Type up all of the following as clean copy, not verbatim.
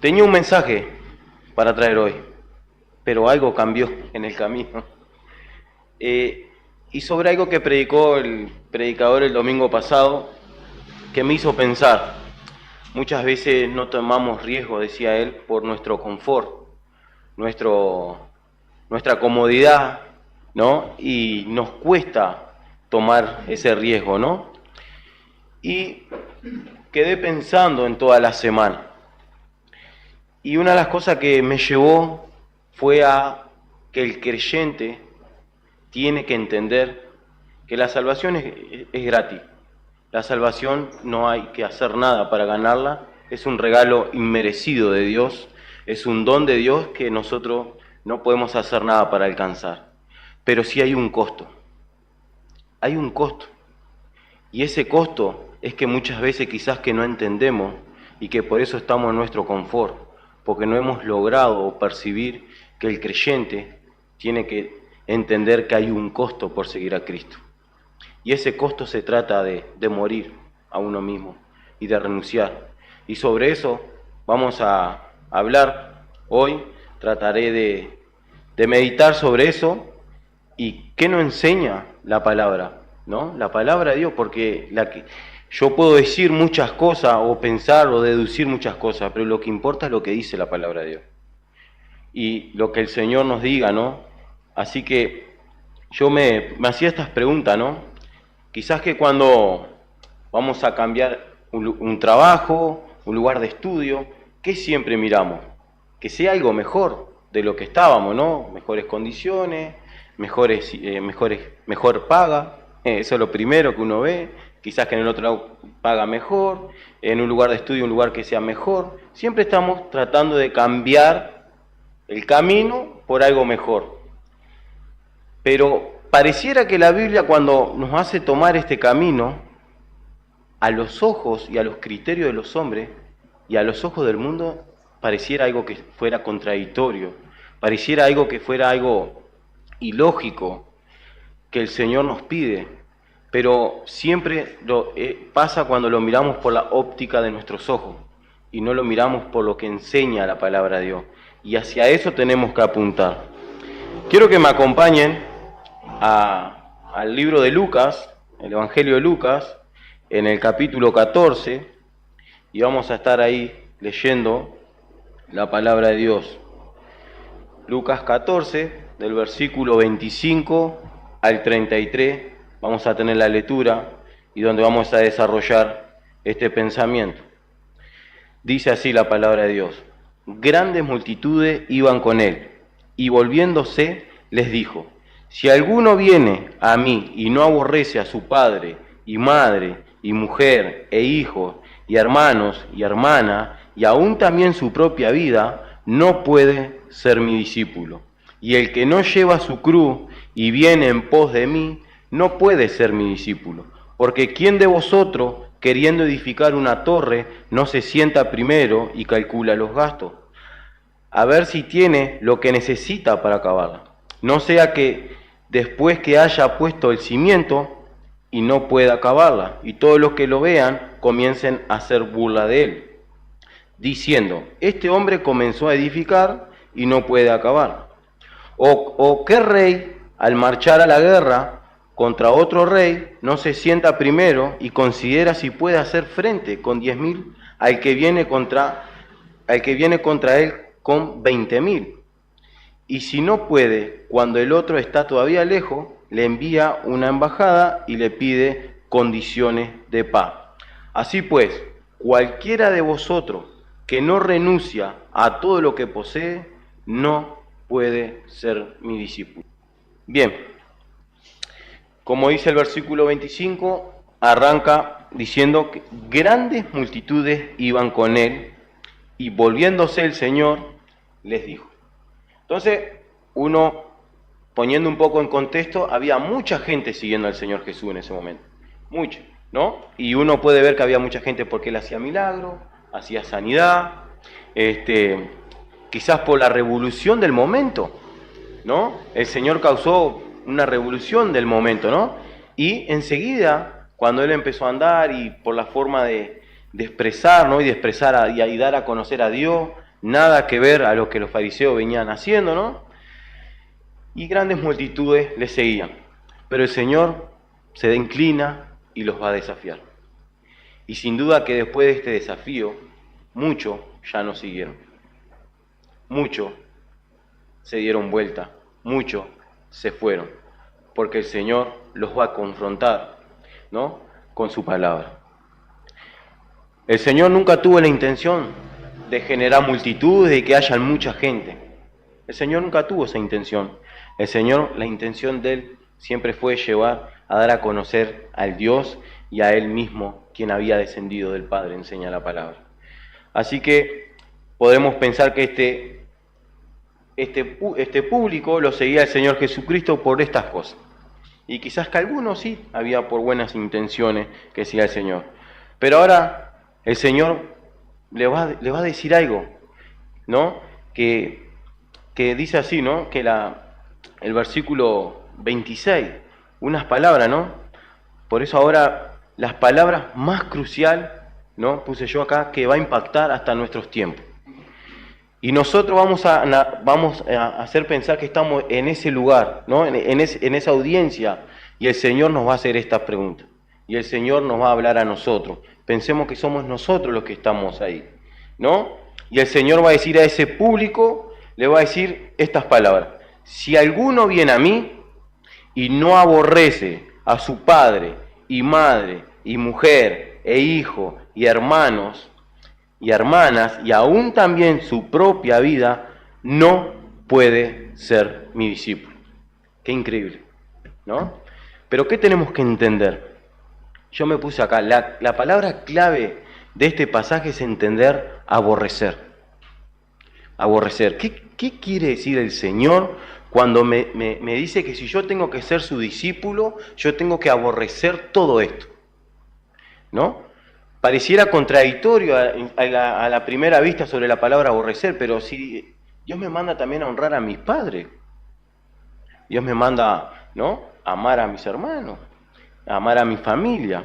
Tenía un mensaje para traer hoy, pero algo cambió en el camino. Y sobre algo que predicó el predicador el domingo pasado, que me hizo pensar. Muchas veces no tomamos riesgo, decía él, por nuestro confort, nuestra comodidad, ¿no? Y nos cuesta tomar ese riesgo, ¿no? Y quedé pensando en toda la semana. Y una de las cosas que me llevó fue a que el creyente tiene que entender que la salvación es gratis. La salvación no hay que hacer nada para ganarla, es un regalo inmerecido de Dios, es un don de Dios que nosotros no podemos hacer nada para alcanzar. Pero sí hay un costo, hay un costo. Y ese costo es que muchas veces quizás que no entendemos y que por eso estamos en nuestro confort, porque no hemos logrado percibir que el creyente tiene que entender que hay un costo por seguir a Cristo. Y ese costo se trata de morir a uno mismo y de renunciar. Y sobre eso vamos a hablar hoy, trataré de meditar sobre eso y qué nos enseña la palabra, ¿no? La palabra de Dios, porque yo puedo decir muchas cosas o pensar o deducir muchas cosas, pero lo que importa es lo que dice la palabra de Dios. Y lo que el Señor nos diga, ¿no? Así que yo me hacía estas preguntas, ¿no? Quizás que cuando vamos a cambiar un trabajo, un lugar de estudio, ¿qué siempre miramos? Que sea algo mejor de lo que estábamos, ¿no? Mejores condiciones, mejor paga, eso es lo primero que uno ve. Quizás que en el otro lado paga mejor, en un lugar de estudio un lugar que sea mejor. Siempre estamos tratando de cambiar el camino por algo mejor. Pero pareciera que la Biblia, cuando nos hace tomar este camino, a los ojos y a los criterios de los hombres y a los ojos del mundo, pareciera algo que fuera contradictorio, pareciera algo que fuera algo ilógico que el Señor nos pide, pero siempre pasa cuando lo miramos por la óptica de nuestros ojos y no lo miramos por lo que enseña la palabra de Dios. Y hacia eso tenemos que apuntar. Quiero que me acompañen al libro de Lucas, el Evangelio de Lucas, en el capítulo 14, y vamos a estar ahí leyendo la palabra de Dios. Lucas 14, del versículo 25 al 33, vamos a tener la lectura y donde vamos a desarrollar este pensamiento. Dice así la palabra de Dios: grandes multitudes iban con él, y volviéndose les dijo: si alguno viene a mí y no aborrece a su padre y madre y mujer e hijos y hermanos y hermanas y aún también su propia vida, no puede ser mi discípulo. Y el que no lleva su cruz y viene en pos de mí, no puede ser mi discípulo. Porque ¿quién de vosotros, queriendo edificar una torre, no se sienta primero y calcula los gastos, a ver si tiene lo que necesita para acabarla? No sea que después que haya puesto el cimiento y no pueda acabarla, y todos los que lo vean comiencen a hacer burla de él, diciendo: este hombre comenzó a edificar y no puede acabar. O qué rey, al marchar a la guerra contra otro rey, no se sienta primero y considera si puede hacer frente con 10.000 al que viene contra él con 20.000. Y si no puede, cuando el otro está todavía lejos, le envía una embajada y le pide condiciones de paz. Así pues, cualquiera de vosotros que no renuncia a todo lo que posee, no puede ser mi discípulo. Bien, como dice el versículo 25, arranca diciendo que grandes multitudes iban con él, y volviéndose el Señor les dijo. Entonces, uno, poniendo un poco en contexto, había mucha gente siguiendo al Señor Jesús en ese momento, mucha, ¿no? Y uno puede ver que había mucha gente porque él hacía milagros, hacía sanidad, quizás por la revolución del momento, ¿no? El Señor causó una revolución del momento, ¿no? Y enseguida, cuando él empezó a andar y por la forma de expresar, ¿no? Y de expresar y dar a conocer a Dios, nada que ver a lo que los fariseos venían haciendo, ¿no? Y grandes multitudes le seguían. Pero el Señor se inclina y los va a desafiar. Y sin duda que después de este desafío, muchos ya no siguieron. Muchos se dieron vuelta, muchos se fueron, porque el Señor los va a confrontar, ¿no?, con su palabra. El Señor nunca tuvo la intención de generar multitudes, de que haya mucha gente. El Señor nunca tuvo esa intención. El Señor, la intención de Él siempre fue llevar a dar a conocer al Dios y a Él mismo, quien había descendido del Padre, enseña la palabra. Así que podemos pensar que este público lo seguía el Señor Jesucristo por estas cosas. Y quizás que algunos sí había por buenas intenciones que siga el Señor. Pero ahora el Señor le va a decir algo, ¿no? Que dice así, ¿no? Que el versículo 26, unas palabras, ¿no? Por eso ahora las palabras más cruciales, ¿no?, puse yo acá, que va a impactar hasta nuestros tiempos. Y nosotros vamos a hacer pensar que estamos en ese lugar, ¿no?, en esa audiencia, y el Señor nos va a hacer estas preguntas. Y el Señor nos va a hablar a nosotros. Pensemos que somos nosotros los que estamos ahí, ¿no? Y el Señor va a decir a ese público, le va a decir estas palabras: si alguno viene a mí y no aborrece a su padre y madre y mujer e hijo y hermanos y hermanas, y aún también su propia vida, no puede ser mi discípulo. Qué increíble, ¿no? Pero ¿qué tenemos que entender? Yo me puse acá, la palabra clave de este pasaje es entender aborrecer. Aborrecer. ¿Qué quiere decir el Señor cuando me dice que si yo tengo que ser su discípulo, yo tengo que aborrecer todo esto? ¿No? Pareciera contradictorio a la primera vista sobre la palabra aborrecer, pero si Dios me manda también a honrar a mis padres, Dios me manda, ¿no?, a amar a mis hermanos, a amar a mi familia,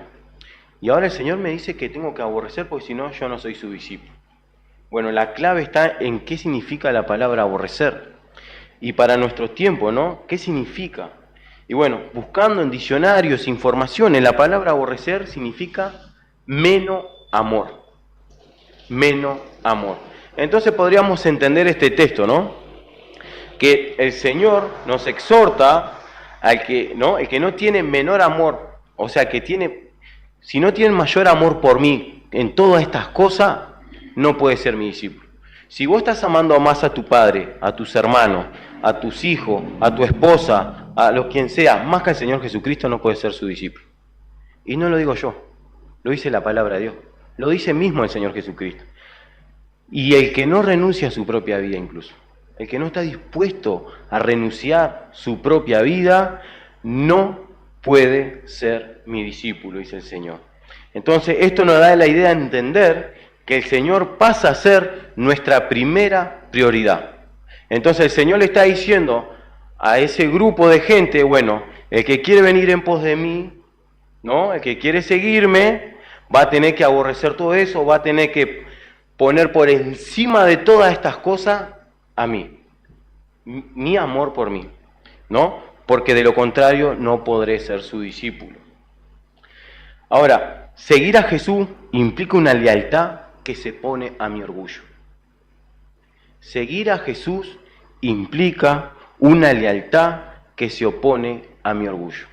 y ahora el Señor me dice que tengo que aborrecer porque si no, yo no soy su discípulo. Bueno, la clave está en qué significa la palabra aborrecer, y para nuestros tiempos, ¿no?, ¿qué significa? Y bueno, buscando en diccionarios, informaciones, la palabra aborrecer significa menos amor. Menos amor. Entonces podríamos entender este texto, ¿no?, que el Señor nos exhorta al que, ¿no?, el que no tiene menor amor, o sea, si no tiene mayor amor por mí en todas estas cosas, no puede ser mi discípulo. Si vos estás amando más a tu padre, a tus hermanos, a tus hijos, a tu esposa, a los quien sea, más que al Señor Jesucristo, no puede ser su discípulo. Y no lo digo yo, lo dice la palabra de Dios, lo dice mismo el Señor Jesucristo. Y el que no renuncia a su propia vida incluso, el que no está dispuesto a renunciar su propia vida, no puede ser mi discípulo, dice el Señor. Entonces esto nos da la idea de entender que el Señor pasa a ser nuestra primera prioridad. Entonces el Señor le está diciendo a ese grupo de gente, bueno, el que quiere venir en pos de mí, ¿no?, el que quiere seguirme, va a tener que aborrecer todo eso, va a tener que poner por encima de todas estas cosas a mí, mi amor por mí, ¿no? Porque de lo contrario no podré ser su discípulo. Ahora, seguir a Jesús implica una lealtad que se pone a mi orgullo. Seguir a Jesús implica una lealtad que se opone a mi orgullo.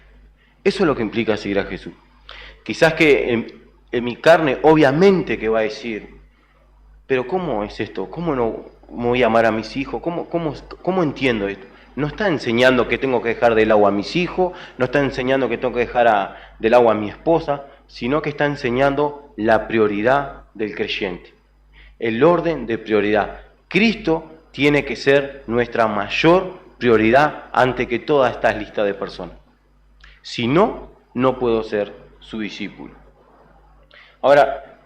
Eso es lo que implica seguir a Jesús. Quizás que en mi carne, obviamente que va a decir, pero ¿cómo es esto? ¿Cómo no voy a amar a mis hijos? ¿Cómo entiendo esto? No está enseñando que tengo que dejar del agua a mis hijos, no está enseñando que tengo que dejar del agua a mi esposa, sino que está enseñando la prioridad del creyente, el orden de prioridad. Cristo tiene que ser nuestra mayor prioridad ante que toda esta lista de personas. Si no, no puedo ser su discípulo. Ahora,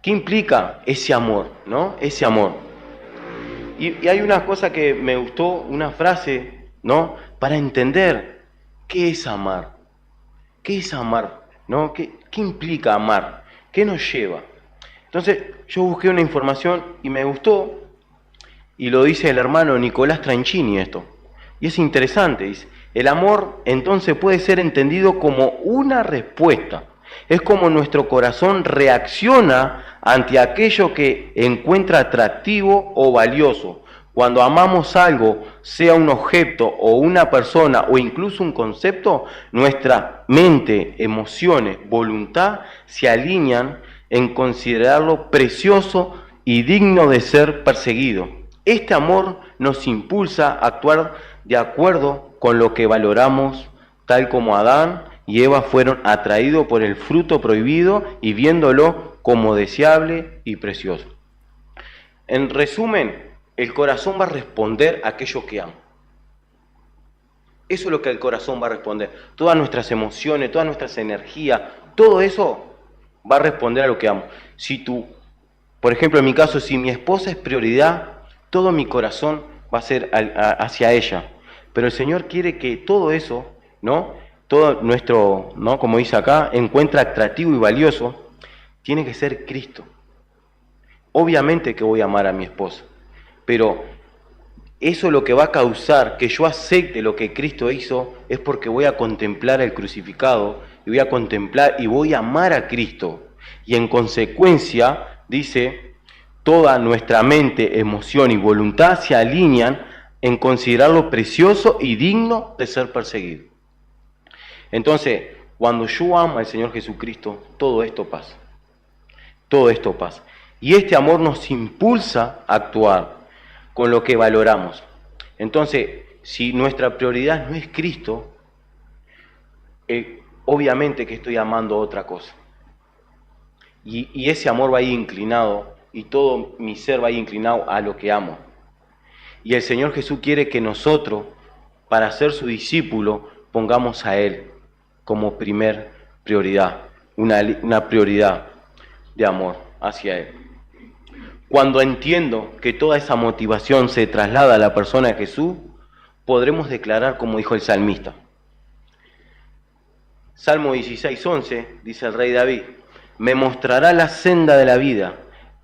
¿qué implica ese amor, ¿no? Ese amor. Y hay una cosa que me gustó, una frase, ¿no?, para entender qué es amar. ¿Qué es amar? ¿No? ¿Qué implica amar? ¿Qué nos lleva? Entonces, yo busqué una información y me gustó Y lo dice el hermano Nicolás Tranchini esto. Y es interesante, dice, el amor entonces puede ser entendido como una respuesta. Es como nuestro corazón reacciona ante aquello que encuentra atractivo o valioso. Cuando amamos algo, sea un objeto o una persona o incluso un concepto, nuestra mente, emociones, voluntad se alinean en considerarlo precioso y digno de ser perseguido. Este amor nos impulsa a actuar de acuerdo con lo que valoramos, tal como Adán y Eva fueron atraídos por el fruto prohibido y viéndolo como deseable y precioso. En resumen, el corazón va a responder a aquello que ama. Eso es lo que el corazón va a responder. Todas nuestras emociones, todas nuestras energías, todo eso va a responder a lo que amo. Si tú, por ejemplo, en mi caso, si mi esposa es prioridad, todo mi corazón va a ser hacia ella. Pero el Señor quiere que todo eso, ¿no? Todo nuestro, ¿no? Como dice acá, encuentra atractivo y valioso, tiene que ser Cristo. Obviamente que voy a amar a mi esposa, pero eso lo que va a causar que yo acepte lo que Cristo hizo es porque voy a contemplar el crucificado y voy a contemplar y voy a amar a Cristo. Y en consecuencia, dice, toda nuestra mente, emoción y voluntad se alinean en considerarlo precioso y digno de ser perseguido. Entonces, cuando yo amo al Señor Jesucristo, todo esto pasa. Todo esto pasa. Y este amor nos impulsa a actuar con lo que valoramos. Entonces, si nuestra prioridad no es Cristo, obviamente que estoy amando otra cosa. Y ese amor va a ir inclinado, y todo mi ser va a ir inclinado a lo que amo. Y el Señor Jesús quiere que nosotros, para ser su discípulo, pongamos a Él como primer prioridad, una prioridad de amor hacia Él. Cuando entiendo que toda esa motivación se traslada a la persona de Jesús, podremos declarar como dijo el salmista. Salmo 16:11, dice el rey David, me mostrará la senda de la vida,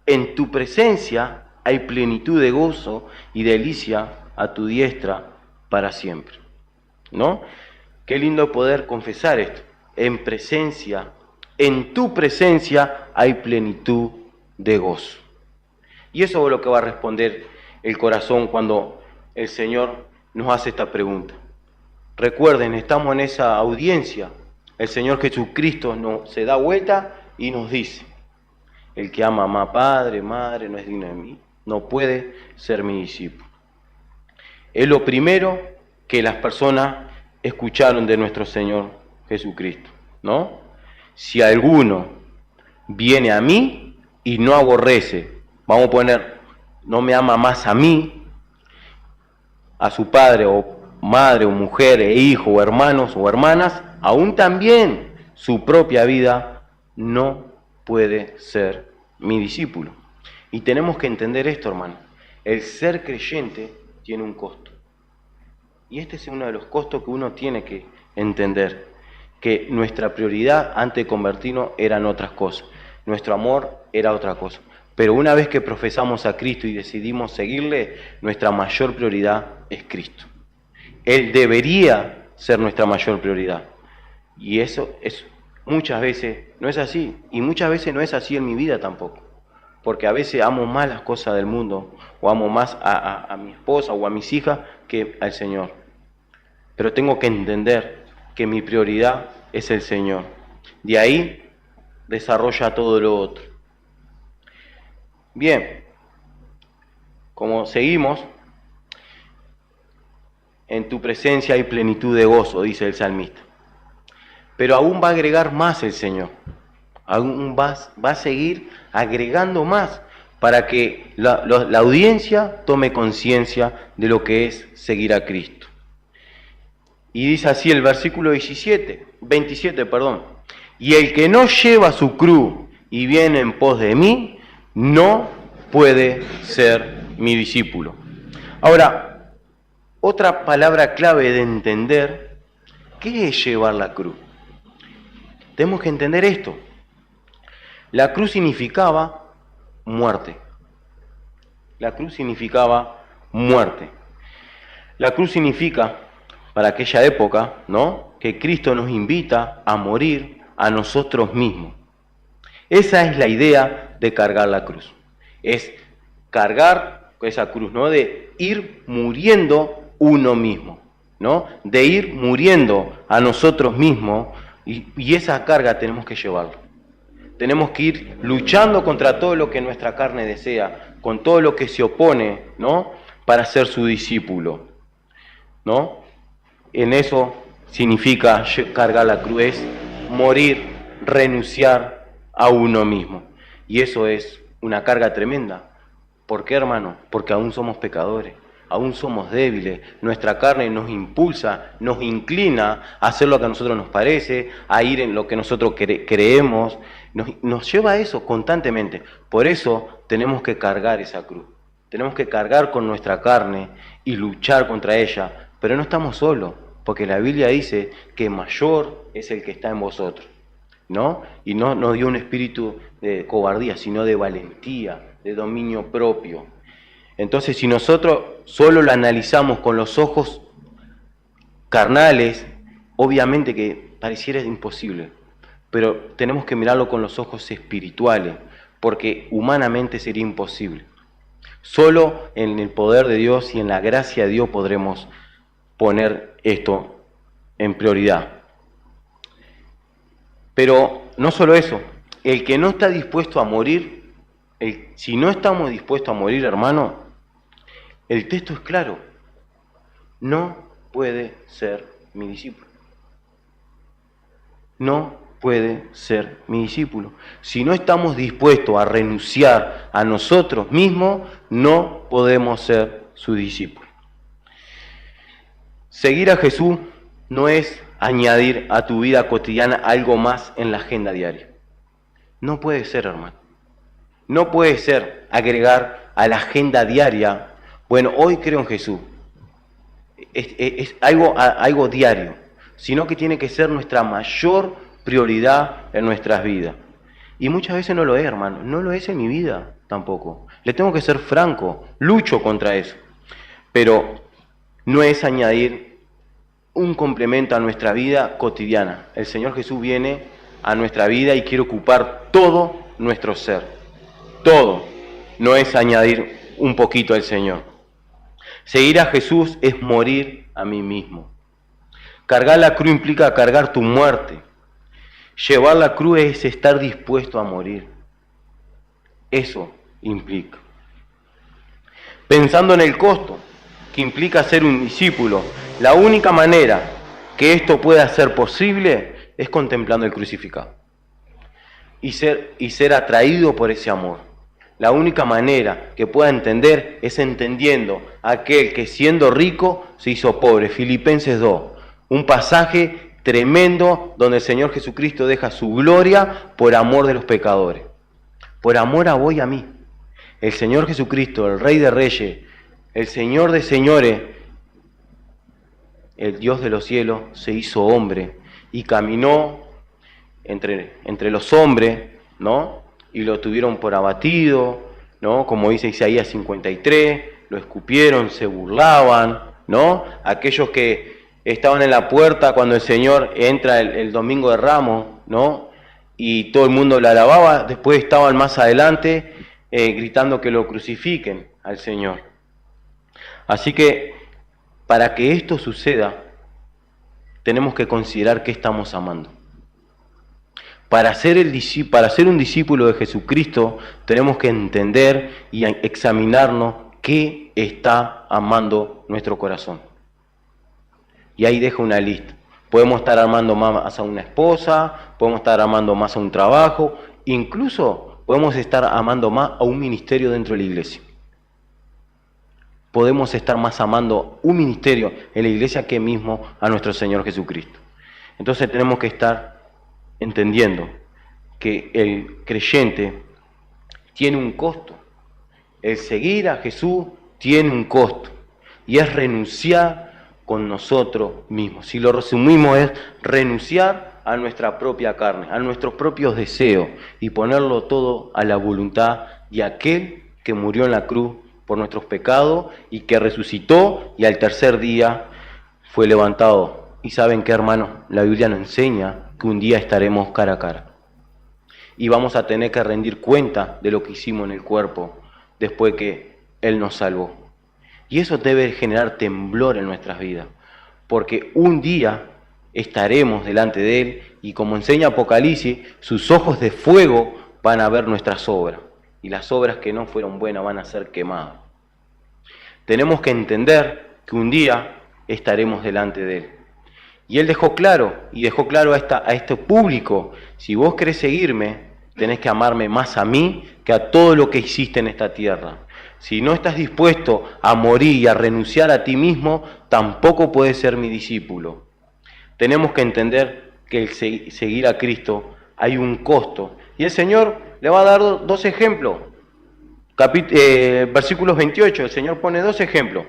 en tu presencia hay plenitud de gozo y delicia a tu diestra para siempre. ¿No? Qué lindo poder confesar esto. En tu presencia hay plenitud de gozo. Y eso es lo que va a responder el corazón cuando el Señor nos hace esta pregunta. Recuerden, estamos en esa audiencia. El Señor Jesucristo se da vuelta y nos dice, el que ama a padre, madre, no es digno de mí, no puede ser mi discípulo. Es lo primero que las personas escucharon de nuestro Señor Jesucristo, ¿no? Si alguno viene a mí y no aborrece, vamos a poner, no me ama más a mí, a su padre o madre o mujer e hijo o hermanos o hermanas, aún también su propia vida no puede ser mi discípulo. Y tenemos que entender esto, hermano. El ser creyente tiene un costo. Y este es uno de los costos que uno tiene que entender. Que nuestra prioridad antes de convertirnos eran otras cosas. Nuestro amor era otra cosa. Pero una vez que profesamos a Cristo y decidimos seguirle, nuestra mayor prioridad es Cristo. Él debería ser nuestra mayor prioridad. Y eso es muchas veces no es así. Y muchas veces no es así en mi vida tampoco. Porque a veces amo más las cosas del mundo, o amo más a mi esposa o a mis hijas que al Señor. Pero tengo que entender que mi prioridad es el Señor. De ahí desarrolla todo lo otro. Bien, como seguimos, en tu presencia hay plenitud de gozo, dice el salmista. Pero aún va a agregar más el Señor. Aún va a seguir agregando más para que la audiencia tome conciencia de lo que es seguir a Cristo. Y dice así el versículo 27, y el que no lleva su cruz y viene en pos de mí, no puede ser mi discípulo. Ahora, otra palabra clave de entender, ¿qué es llevar la cruz? Tenemos que entender esto. La cruz significaba muerte. La cruz significaba muerte. La cruz significa, para aquella época, ¿no?, que Cristo nos invita a morir a nosotros mismos. Esa es la idea de cargar la cruz. Es cargar esa cruz, ¿no?, de ir muriendo uno mismo, ¿no?, de ir muriendo a nosotros mismos, y esa carga tenemos que llevarla. Tenemos que ir luchando contra todo lo que nuestra carne desea, con todo lo que se opone, ¿no?, para ser su discípulo, ¿no? En eso significa cargar la cruz, es morir, renunciar a uno mismo. Y eso es una carga tremenda. ¿Por qué, hermano? Porque aún somos pecadores, aún somos débiles. Nuestra carne nos impulsa, nos inclina a hacer lo que a nosotros nos parece, a ir en lo que nosotros creemos. Nos lleva a eso constantemente. Por eso tenemos que cargar esa cruz. Tenemos que cargar con nuestra carne y luchar contra ella. Pero no estamos solos, porque la Biblia dice que mayor es el que está en vosotros, ¿no? Y no nos dio un espíritu de cobardía, sino de valentía, de dominio propio. Entonces, si nosotros solo lo analizamos con los ojos carnales, obviamente que pareciera imposible, pero tenemos que mirarlo con los ojos espirituales, porque humanamente sería imposible. Solo en el poder de Dios y en la gracia de Dios podremos poner esto en prioridad. Pero no solo eso, el que no está dispuesto a morir, si no estamos dispuestos a morir, hermano, el texto es claro: no puede ser mi discípulo. No puede ser mi discípulo. Si no estamos dispuestos a renunciar a nosotros mismos, no podemos ser su discípulo. Seguir a Jesús no es añadir a tu vida cotidiana algo más en la agenda diaria. No puede ser, hermano. No puede ser agregar a la agenda diaria, bueno, hoy creo en Jesús. Es algo diario, sino que tiene que ser nuestra mayor prioridad en nuestras vidas. Y muchas veces no lo es, hermano. No lo es en mi vida tampoco. Le tengo que ser franco, lucho contra eso. Pero no es añadir un complemento a nuestra vida cotidiana. El Señor Jesús viene a nuestra vida y quiere ocupar todo nuestro ser. Todo. No es añadir un poquito al Señor. Seguir a Jesús es morir a mí mismo. Cargar la cruz implica cargar tu muerte. Llevar la cruz es estar dispuesto a morir. Eso implica. Pensando en el costo que implica ser un discípulo, la única manera que esto pueda ser posible es contemplando el crucificado y ser atraído por ese amor. La única manera que pueda entender es entendiendo aquel que siendo rico se hizo pobre. Filipenses 2, un pasaje tremendo donde el Señor Jesucristo deja su gloria por amor de los pecadores, por amor a vos y a mí. El Señor Jesucristo, el Rey de Reyes, el Señor de Señores, el Dios de los cielos, se hizo hombre y caminó entre los hombres, ¿no? Y lo tuvieron por abatido, ¿no? Como dice Isaías 53, lo escupieron, se burlaban, ¿no? Aquellos que estaban en la puerta cuando el Señor entra el domingo de Ramos, ¿no? Y todo el mundo lo alababa, después estaban más adelante gritando que lo crucifiquen al Señor. Así que para que esto suceda, tenemos que considerar qué estamos amando. Para ser un discípulo de Jesucristo, tenemos que entender y examinarnos qué está amando nuestro corazón. Y ahí deja una lista. Podemos estar amando más a una esposa, podemos estar amando más a un trabajo, incluso podemos estar amando más a un ministerio dentro de la iglesia. Podemos estar más amando un ministerio en la iglesia que mismo a nuestro Señor Jesucristo. Entonces tenemos que estar entendiendo que el creyente tiene un costo. El seguir a Jesús tiene un costo y es renunciar con nosotros mismos. Si lo resumimos, es renunciar a nuestra propia carne, a nuestros propios deseos y ponerlo todo a la voluntad de aquel que murió en la cruz por nuestros pecados y que resucitó y al tercer día fue levantado. Y ¿saben qué, hermanos? La Biblia nos enseña que un día estaremos cara a cara. Y vamos a tener que rendir cuenta de lo que hicimos en el cuerpo después que Él nos salvó. Y eso debe generar temblor en nuestras vidas, porque un día estaremos delante de Él y como enseña Apocalipsis, sus ojos de fuego van a ver nuestras obras y las obras que no fueron buenas van a ser quemadas. Tenemos que entender que un día estaremos delante de Él. Y Él dejó claro a este público, si vos querés seguirme, tenés que amarme más a mí que a todo lo que hiciste en esta tierra. Si no estás dispuesto a morir y a renunciar a ti mismo, tampoco puedes ser mi discípulo. Tenemos que entender que el seguir a Cristo hay un costo. Y el Señor le va a dar dos ejemplos. Versículos 28, el Señor pone dos ejemplos.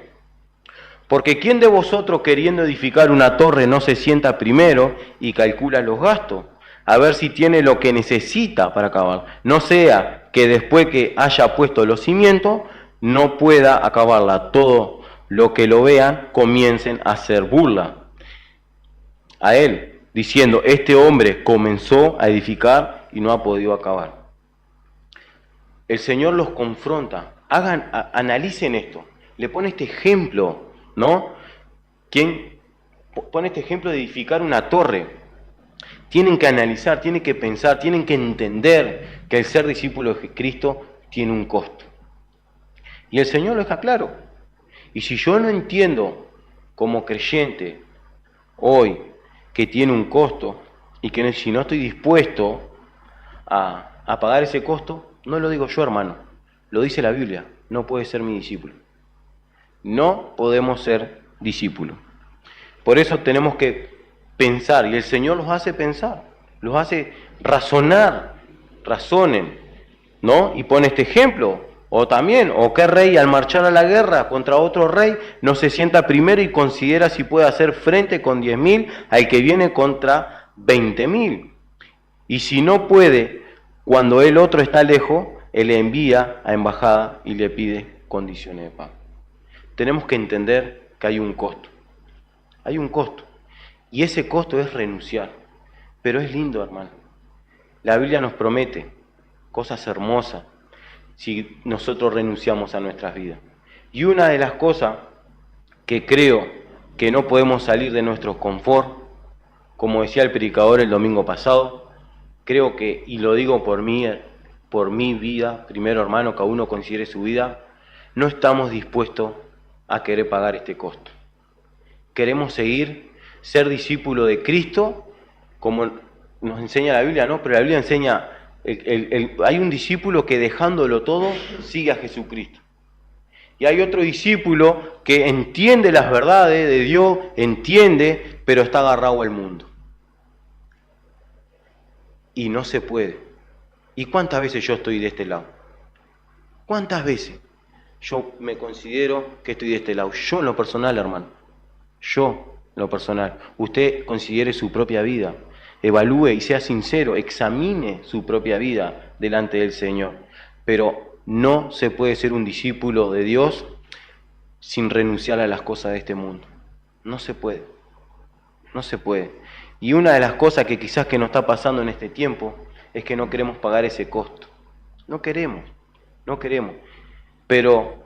Porque ¿quién de vosotros queriendo edificar una torre no se sienta primero y calcula los gastos? A ver si tiene lo que necesita para acabar. No sea que después que haya puesto los cimientos, no pueda acabarla. Todo lo que lo vean comiencen a hacer burla a él, diciendo, este hombre comenzó a edificar y no ha podido acabar. El Señor los confronta. Analicen esto. Le pone este ejemplo, ¿no? ¿Quién pone este ejemplo de edificar una torre? Tienen que analizar, tienen que pensar, tienen que entender que el ser discípulo de Cristo tiene un costo. Y el Señor lo deja claro. Y si yo no entiendo como creyente hoy que tiene un costo y que si no estoy dispuesto a pagar ese costo, no lo digo yo, hermano, lo dice la Biblia, no puede ser mi discípulo. No podemos ser discípulos. Por eso tenemos que pensar, y el Señor los hace pensar, los hace razonar, razonen, ¿no? Y pone este ejemplo, o también, o qué rey al marchar a la guerra contra otro rey no se sienta primero y considera si puede hacer frente con 10.000 al que viene contra 20.000. Y si no puede, cuando el otro está lejos, él le envía a embajada y le pide condiciones de pago. Tenemos que entender que hay un costo. Hay un costo. Y ese costo es renunciar. Pero es lindo, hermano. La Biblia nos promete cosas hermosas si nosotros renunciamos a nuestras vidas. Y una de las cosas que creo que no podemos salir de nuestro confort, como decía el predicador el domingo pasado, creo que, y lo digo por mi vida, primero hermano, cada uno considere su vida, no estamos dispuestos a querer pagar este costo. Queremos ser discípulo de Cristo, como nos enseña la Biblia, ¿no? Pero la Biblia enseña, hay un discípulo que dejándolo todo, sigue a Jesucristo. Y hay otro discípulo que entiende las verdades de Dios, entiende, pero está agarrado al mundo. Y no se puede. ¿Y cuántas veces yo estoy de este lado? ¿Cuántas veces yo me considero que estoy de este lado? Yo en lo personal, hermano. Yo en lo personal. Usted considere su propia vida. Evalúe y sea sincero. Examine su propia vida delante del Señor. Pero no se puede ser un discípulo de Dios sin renunciar a las cosas de este mundo. No se puede. No se puede. Y una de las cosas que quizás que nos está pasando en este tiempo es que no queremos pagar ese costo. No queremos. Pero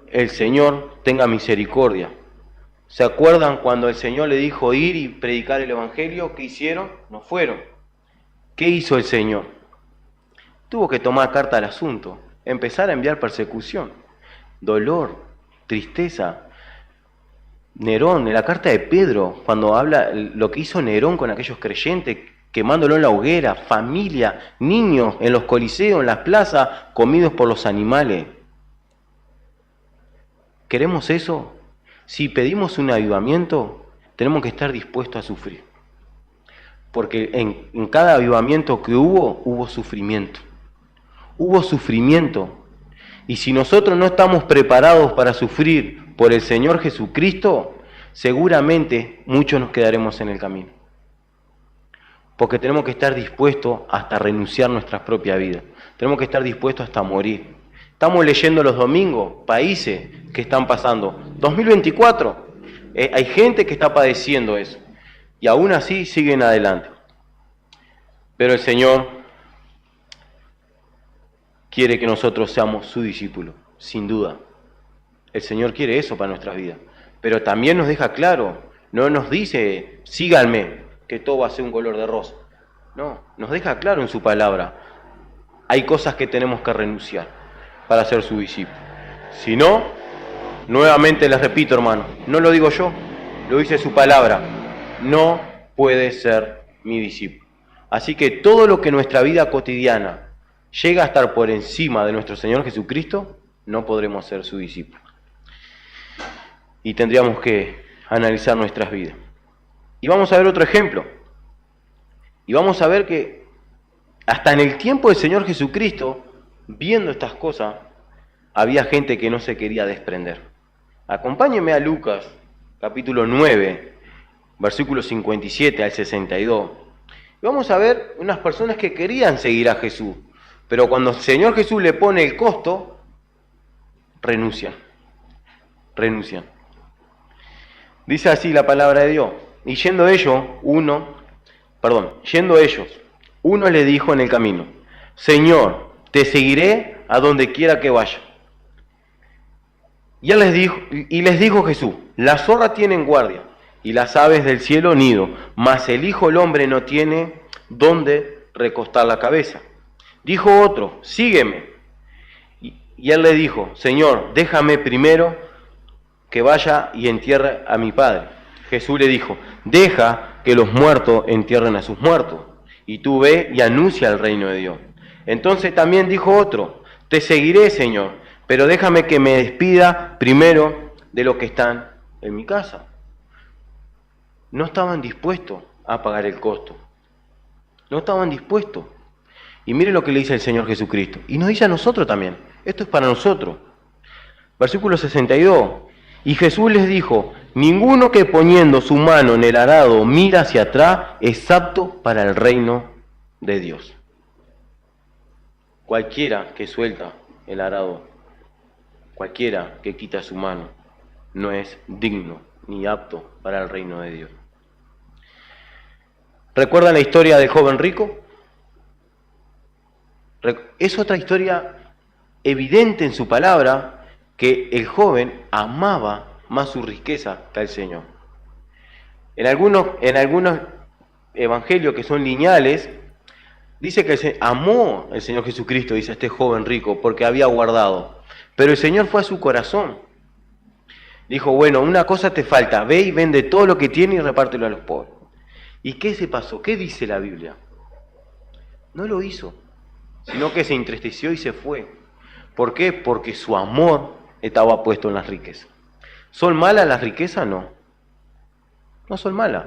el Señor tenga misericordia. ¿Se acuerdan cuando el Señor le dijo ir y predicar el Evangelio? ¿Qué hicieron? No fueron. ¿Qué hizo el Señor? Tuvo que tomar carta al asunto, empezar a enviar persecución, dolor, tristeza. Nerón, en la carta de Pedro, cuando habla lo que hizo Nerón con aquellos creyentes, quemándolo en la hoguera, familia, niños en los coliseos, en las plazas, comidos por los animales. ¿Queremos eso? Si pedimos un avivamiento, tenemos que estar dispuestos a sufrir. Porque en cada avivamiento que hubo sufrimiento. Hubo sufrimiento. Y si nosotros no estamos preparados para sufrir por el Señor Jesucristo, seguramente muchos nos quedaremos en el camino. Porque tenemos que estar dispuestos hasta renunciar a nuestra propia vida. Tenemos que estar dispuestos hasta morir. Estamos leyendo los domingos países que están pasando. 2024, hay gente que está padeciendo eso. Y aún así siguen adelante. Pero el Señor quiere que nosotros seamos su discípulo, sin duda. El Señor quiere eso para nuestras vidas. Pero también nos deja claro, no nos dice, síganme, que todo va a ser un color de rosa. No, nos deja claro en su palabra. Hay cosas que tenemos que renunciar para ser su discípulo. Si no, nuevamente les repito, hermano, no lo digo yo, lo dice su palabra. No puede ser mi discípulo. Así que todo lo que en nuestra vida cotidiana llega a estar por encima de nuestro Señor Jesucristo, no podremos ser su discípulo. Y tendríamos que analizar nuestras vidas. Y vamos a ver otro ejemplo. Y vamos a ver que hasta en el tiempo del Señor Jesucristo, viendo estas cosas, había gente que no se quería desprender. Acompáñenme a Lucas, capítulo 9, versículos 57 al 62. Y vamos a ver unas personas que querían seguir a Jesús, pero cuando el Señor Jesús le pone el costo, renuncian. Dice así la palabra de Dios. Y yendo ellos, uno le dijo en el camino: Señor, te seguiré a donde quiera que vaya. Y les dijo Jesús: las zorras tienen guardia, y las aves del cielo nido, mas el Hijo del Hombre no tiene dónde recostar la cabeza. Dijo otro: sígueme. Y él le dijo: Señor, déjame primero que vaya y entierre a mi Padre. Jesús le dijo: deja que los muertos entierren a sus muertos, y tú ve y anuncia el reino de Dios. Entonces también dijo otro: te seguiré, Señor, pero déjame que me despida primero de los que están en mi casa. No estaban dispuestos a pagar el costo. No estaban dispuestos. Y mire lo que le dice el Señor Jesucristo. Y nos dice a nosotros también. Esto es para nosotros. Versículo 62. Y Jesús les dijo: ninguno que poniendo su mano en el arado mira hacia atrás es apto para el reino de Dios. Cualquiera que suelta el arado, cualquiera que quita su mano, no es digno ni apto para el reino de Dios. ¿Recuerdan la historia del joven rico? Es otra historia evidente en su palabra, que el joven amaba más su riqueza que al Señor. En algunos evangelios que son lineales, dice que amó el Señor Jesucristo, dice este joven rico, porque había guardado. Pero el Señor fue a su corazón. Dijo: bueno, una cosa te falta, ve y vende todo lo que tiene y repártelo a los pobres. ¿Y qué se pasó? ¿Qué dice la Biblia? No lo hizo, sino que se entristeció y se fue. ¿Por qué? Porque su amor estaba puesto en las riquezas. ¿Son malas las riquezas? No. No son malas.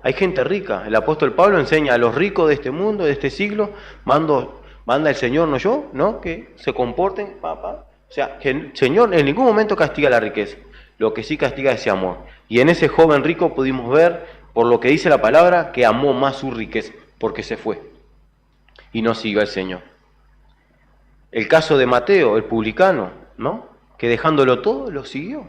Hay gente rica. El apóstol Pablo enseña a los ricos de este mundo, de este siglo, manda el Señor, no yo, ¿no? Que se comporten, O sea, que el Señor en ningún momento castiga la riqueza. Lo que sí castiga es ese amor. Y en ese joven rico pudimos ver, por lo que dice la palabra, que amó más su riqueza, porque se fue. Y no siguió al Señor. El caso de Mateo, el publicano, ¿no? Que dejándolo todo, lo siguió,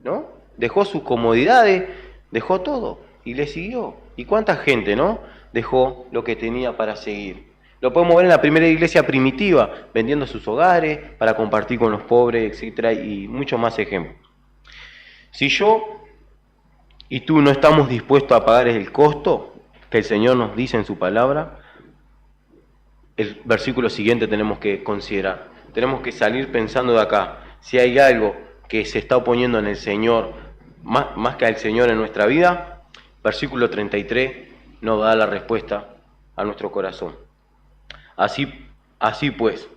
¿no? Dejó sus comodidades, dejó todo y le siguió. ¿Y cuánta gente, no? Dejó lo que tenía para seguir. Lo podemos ver en la primera iglesia primitiva, vendiendo sus hogares para compartir con los pobres, etcétera, y muchos más ejemplos. Si yo y tú no estamos dispuestos a pagar el costo que el Señor nos dice en su palabra, el versículo siguiente tenemos que considerar. Tenemos que salir pensando de acá. Si hay algo que se está oponiendo en el Señor, más que al Señor en nuestra vida, versículo 33 nos da la respuesta a nuestro corazón. Así pues,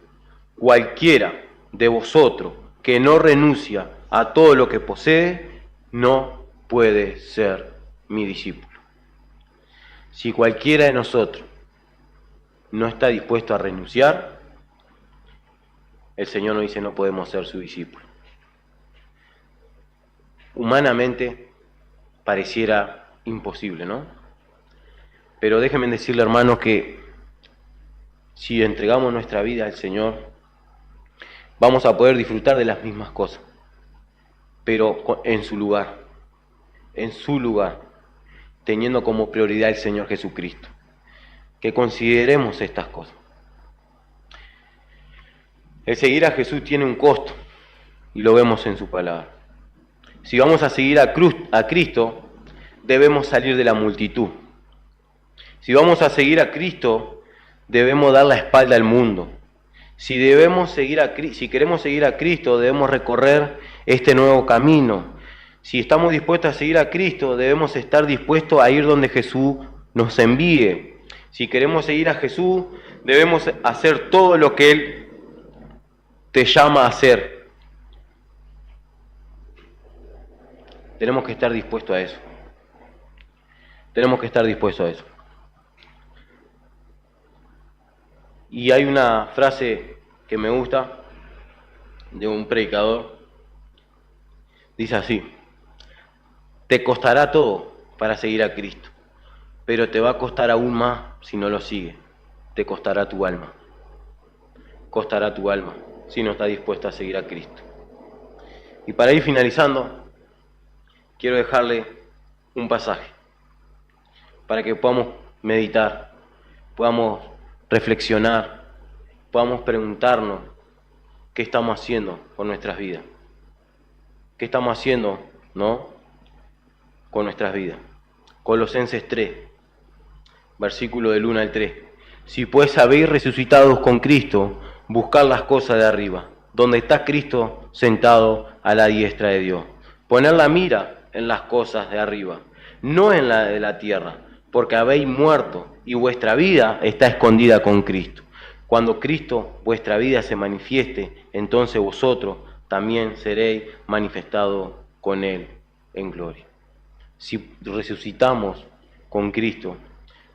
cualquiera de vosotros que no renuncia a todo lo que posee, no puede ser mi discípulo. Si cualquiera de nosotros no está dispuesto a renunciar, el Señor nos dice: no podemos ser su discípulo. Humanamente pareciera imposible, ¿no? Pero déjenme decirle, hermanos, que si entregamos nuestra vida al Señor, vamos a poder disfrutar de las mismas cosas, pero en su lugar, teniendo como prioridad el Señor Jesucristo. Que consideremos estas cosas. El seguir a Jesús tiene un costo, y lo vemos en su palabra. Si vamos a seguir a Cristo, debemos salir de la multitud. Si vamos a seguir a Cristo, debemos dar la espalda al mundo. Si queremos seguir a Cristo, debemos recorrer este nuevo camino. Si estamos dispuestos a seguir a Cristo, debemos estar dispuestos a ir donde Jesús nos envíe. Si queremos seguir a Jesús, debemos hacer todo lo que Él te llama a hacer. Tenemos que estar dispuestos a eso. Tenemos que estar dispuestos a eso. Y hay una frase que me gusta de un predicador. Dice así: te costará todo para seguir a Cristo, pero te va a costar aún más si no lo sigues. Te costará tu alma. Costará tu alma si no estás dispuesto a seguir a Cristo. Y para ir finalizando, quiero dejarle un pasaje para que podamos meditar, podamos reflexionar, podamos preguntarnos qué estamos haciendo con nuestras vidas. ¿Qué estamos haciendo, con nuestras vidas? Colosenses 3, versículo del 1 al 3. Si pues habéis resucitados con Cristo, buscad las cosas de arriba, donde está Cristo sentado a la diestra de Dios. Poner la mira en las cosas de arriba, no en la de la tierra, porque habéis muerto y vuestra vida está escondida con Cristo. Cuando Cristo, vuestra vida, se manifieste, entonces vosotros también seréis manifestados con Él en gloria. Si resucitamos con Cristo,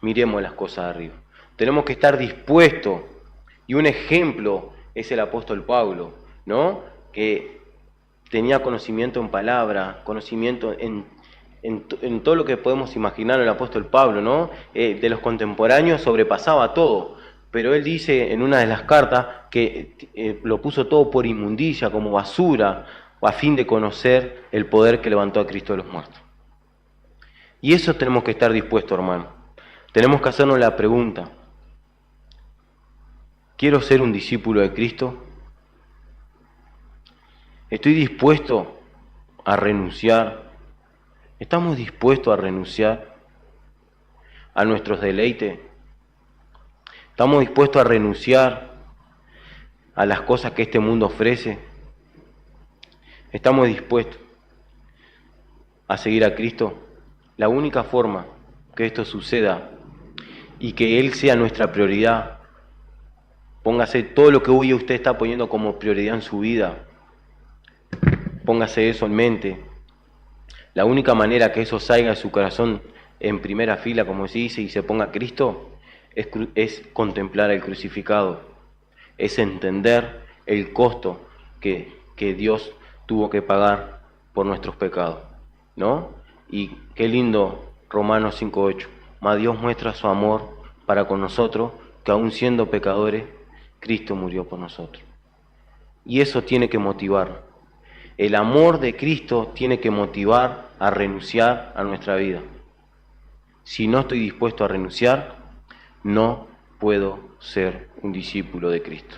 miremos las cosas de arriba. Tenemos que estar dispuestos, y un ejemplo es el apóstol Pablo, que tenía conocimiento en palabra, conocimiento en todo lo que podemos imaginar el apóstol Pablo, de los contemporáneos sobrepasaba todo, pero él dice en una de las cartas que lo puso todo por inmundicia, como basura, a fin de conocer el poder que levantó a Cristo de los muertos. Y eso tenemos que estar dispuestos, hermano. Tenemos que hacernos la pregunta: ¿quiero ser un discípulo de Cristo? ¿Estoy dispuesto a renunciar? ¿Estamos dispuestos a renunciar a nuestros deleites? ¿Estamos dispuestos a renunciar a las cosas que este mundo ofrece? ¿Estamos dispuestos a seguir a Cristo? La única forma que esto suceda y que Él sea nuestra prioridad, póngase todo lo que hoy usted está poniendo como prioridad en su vida, póngase eso en mente. La única manera que eso salga de su corazón en primera fila, como se dice, y se ponga a Cristo, es contemplar al crucificado, es entender el costo que Dios tuvo que pagar por nuestros pecados, Y qué lindo Romanos 5:8, mas Dios muestra su amor para con nosotros, que aun siendo pecadores, Cristo murió por nosotros. Y eso tiene que motivar. El amor de Cristo tiene que motivar a renunciar a nuestra vida. Si no estoy dispuesto a renunciar, no puedo ser un discípulo de Cristo.